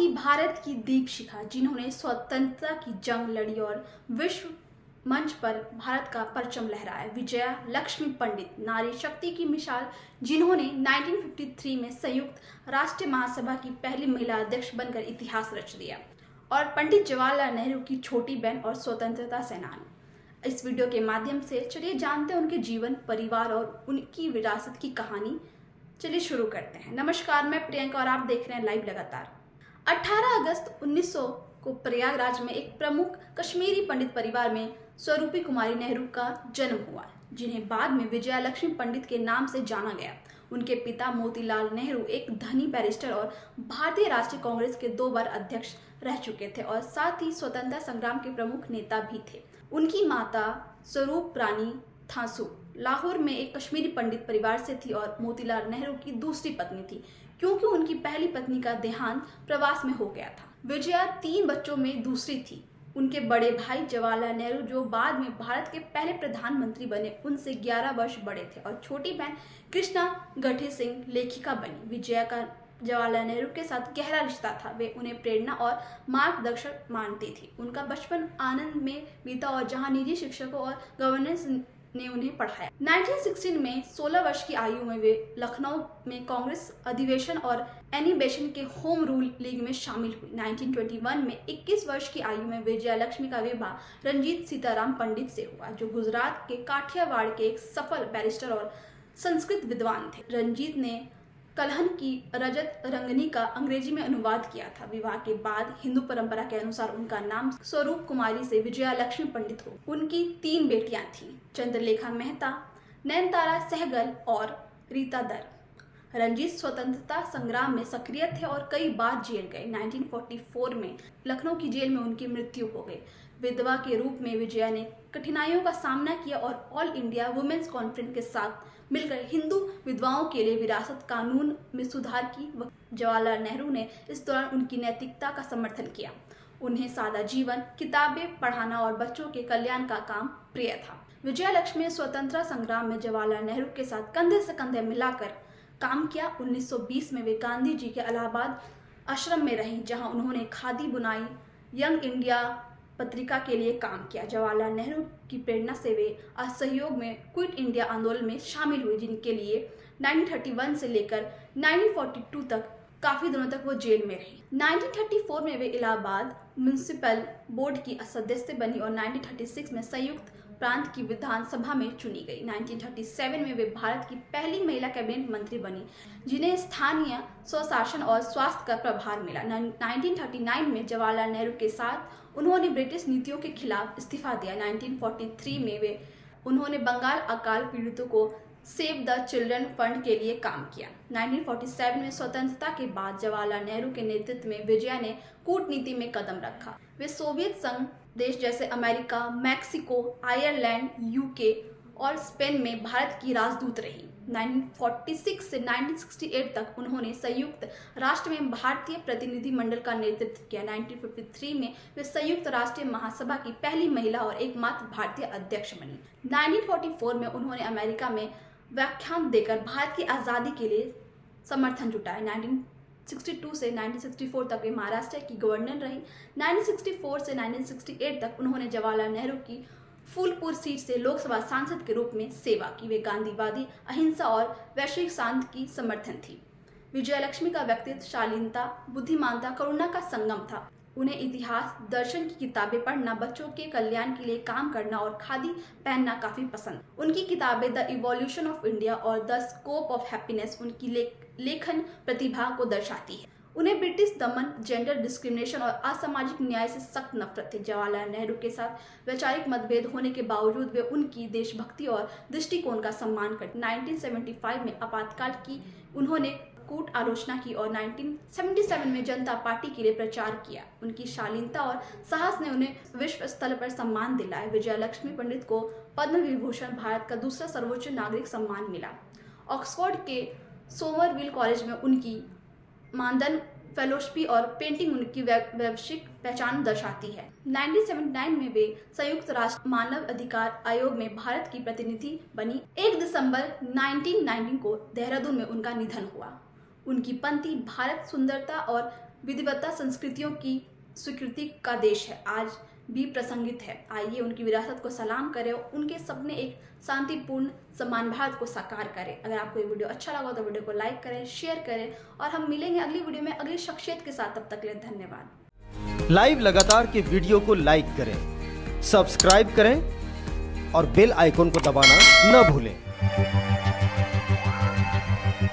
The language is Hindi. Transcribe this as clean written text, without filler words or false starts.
थी भारत की दीपशिखा, जिन्होंने स्वतंत्रता की जंग लड़ी और विश्व मंच पर भारत का परचम लहराया। विजया लक्ष्मी पंडित नारी शक्ति की मिसाल, जिन्होंने 1953 में संयुक्त राष्ट्र महासभा की पहली महिला अध्यक्ष बनकर इतिहास रच दिया, और पंडित जवाहरलाल नेहरू की छोटी बहन और स्वतंत्रता सेनानी। इस वीडियो के माध्यम से चलिए जानते हैं उनके जीवन, परिवार और उनकी विरासत की कहानी। चलिए शुरू करते हैं। नमस्कार, मैं प्रियंका और आप देख रहे हैं लाइव लगातार। 18 अगस्त 1900 को प्रयागराज में एक प्रमुख कश्मीरी पंडित परिवार में स्वरूपी कुमारी नेहरू का जन्म हुआ, जिन्हें बाद में विजया लक्ष्मी पंडित के नाम से जाना गया। उनके पिता मोतीलाल नेहरू एक धनी बैरिस्टर और भारतीय राष्ट्रीय कांग्रेस के 2 बार अध्यक्ष रह चुके थे और साथ ही स्वतंत्रता संग्राम के प्रमुख नेता भी थे। उनकी माता स्वरूप रानी थासू लाहौर में एक कश्मीरी पंडित परिवार से थी और मोतीलाल नेहरू की दूसरी पत्नी थी, क्योंकि उनकी पहली पत्नी का देहांत प्रवास में हो गया था। विजया 3 बच्चों में दूसरी थी। उनके बड़े भाई जवाहरलाल नेहरू, जो बाद में भारत के पहले प्रधानमंत्री बने, उनसे 11 वर्ष बड़े थे, और छोटी बहन कृष्णा गठे सिंह लेखिका बनी। विजया का जवाहरलाल नेहरू के साथ गहरा रिश्ता था। वे उन्हें प्रेरणा और मार्गदर्शक मानती थी। उनका बचपन आनंद में बीता, और जहां निजी शिक्षकों और गवर्नेंस ने उन्हें पढ़ाया। 1916 में 16 वर्ष की आयु में वे लखनऊ में कांग्रेस अधिवेशन और एनिबेशन के होम रूल लीग में शामिल हुई। 1921 में 21 वर्ष की आयु में विजया लक्ष्मी का विवाह रंजीत सीताराम पंडित से हुआ, जो गुजरात के काठियावाड़ के एक सफल बैरिस्टर और संस्कृत विद्वान थे। रंजीत ने कलहन की रजत रंगनी का अंग्रेजी में अनुवाद किया था। विवाह के बाद हिंदू परंपरा के अनुसार उनका नाम स्वरूप कुमारी से विजया लक्ष्मी पंडित हो। उनकी 3 बेटियां थीं, चंद्रलेखा मेहता, नयनतारा सहगल और रीता दर। रंजीत स्वतंत्रता संग्राम में सक्रिय थे और कई बार जेल गए। 1944 में लखनऊ की जेल में उनकी मृत्यु हो गई। विधवा के रूप में विजया ने कठिनाइयों का सामना किया और ऑल इंडिया वुमेन्स कॉन्फ्रेंस के साथ मिलकर हिंदू विधवाओं के लिए विरासत कानून में सुधार की। जवाहरलाल नेहरू ने इस दौरान उनकी नैतिकता का समर्थन किया। उन्हें सादा जीवन, किताबें पढ़ाना और बच्चों के कल्याण का काम प्रिय था। विजया लक्ष्मी ने स्वतंत्रता संग्राम में जवाहरलाल नेहरू के साथ कंधे से कंधे मिलाकर काम किया। 1920 में वे गांधी जी के इलाहाबाद आश्रम में रहीं, जहां उन्होंने खादी बुनाई, यंग इंडिया पत्रिका के लिए काम किया। जवाहरलाल नेहरू की प्रेरणा से वे असहयोग में क्विट इंडिया आंदोलन में शामिल हुए, जिनके लिए 1931 से लेकर 1942 तक काफी दिनों तक वो जेल में रही। 1934 में वे इलाहाबाद म्युनिसिपल बोर्ड की सदस्य बनी और 1936 में संयुक्त प्रांत की विधानसभा में चुनी गई। 1937 में वे भारत की पहली महिला कैबिनेट मंत्री बनी, जिन्हें स्थानीय स्वशासन और स्वास्थ्य का प्रभार मिला। 1939 में जवाहरलाल नेहरू के साथ उन्होंने ब्रिटिश नीतियों के खिलाफ इस्तीफा दिया। 1943 में उन्होंने बंगाल अकाल पीड़ितों को सेव द चिल्ड्रन फंड के लिए काम किया। 1947 में स्वतंत्रता के बाद जवाहरलाल नेहरू के नेतृत्व में विजया ने कूटनीति में कदम रखा। वे सोवियत संघ देश जैसे अमेरिका, मैक्सिको, आयरलैंड, यूके और स्पेन में भारत की राजदूत रही। 1946 से 1968 तक उन्होंने संयुक्त राष्ट्र में भारतीय प्रतिनिधि मंडल का नेतृत्व किया। 1953 में वे संयुक्त राष्ट्रीय महासभा की पहली महिला और एकमात्र भारतीय अध्यक्ष बनी। 1944 में उन्होंने अमेरिका में व्याख्यान देकर भारत की आज़ादी के लिए समर्थन जुटाया। 1962 से 1964 तक वे महाराष्ट्र की गवर्नर रही। 1964 से 1968 तक उन्होंने जवाहरलाल नेहरू की फूलपुर सीट से लोकसभा सांसद के रूप में सेवा की। वे गांधीवादी, अहिंसा और वैश्विक शांति की समर्थन थी। विजया लक्ष्मी का व्यक्तित्व शालीनता, बुद्धिमानता, करुणा का संगम था। उन्हें इतिहास, दर्शन की किताबें पढ़ना, बच्चों के कल्याण के लिए काम करना और खादी पहनना काफी पसंद। उनकी किताबें द इवोल्यूशन ऑफ इंडिया और द स्कोप ऑफ हैप्पीनेस उनकी लेखन प्रतिभा को दर्शाती है। उन्हें ब्रिटिश दमन, जेंडर डिस्क्रिमिनेशन और असामाजिक न्याय से सख्त नफरत थी। जवाहरलाल नेहरू के साथ वैचारिक मतभेद होने के बावजूद वे उनकी देशभक्ति और दृष्टिकोण का सम्मान करते। 1975 में आपातकाल की उन्होंने कूट आलोचना की और 1977 में जनता पार्टी के लिए प्रचार किया। उनकी शालीनता और साहस ने उन्हें विश्व स्तर पर सम्मान दिलाया। विजया लक्ष्मी पंडित को पद्म विभूषण, भारत का दूसरा सर्वोच्च नागरिक सम्मान मिला। ऑक्सफोर्ड के सोमरविल कॉलेज में उनकी मानदंड फेलोशिप और पेंटिंग उनकी वैश्विक पहचान दर्शाती है। 1979 में वे संयुक्त राष्ट्र मानव अधिकार आयोग में भारत की प्रतिनिधि बनी। 1 दिसंबर 1990 को देहरादून में उनका निधन हुआ। उनकी पंक्ति भारत सुंदरता और विविधता संस्कृतियों की स्वीकृति का देश है, आज भी प्रासंगिक है। आइए उनकी विरासत को सलाम करें और उनके सपने एक शांतिपूर्ण समान भारत को साकार करें। अगर आपको ये वीडियो अच्छा लगा तो वीडियो को लाइक करें, शेयर करें और हम मिलेंगे अगली वीडियो में अगली शख्सियत के साथ। तब तक के लिए धन्यवाद। लाइव लगातार के वीडियो को लाइक करें, सब्सक्राइब करें और बेल आइकन को दबाना न भूलें।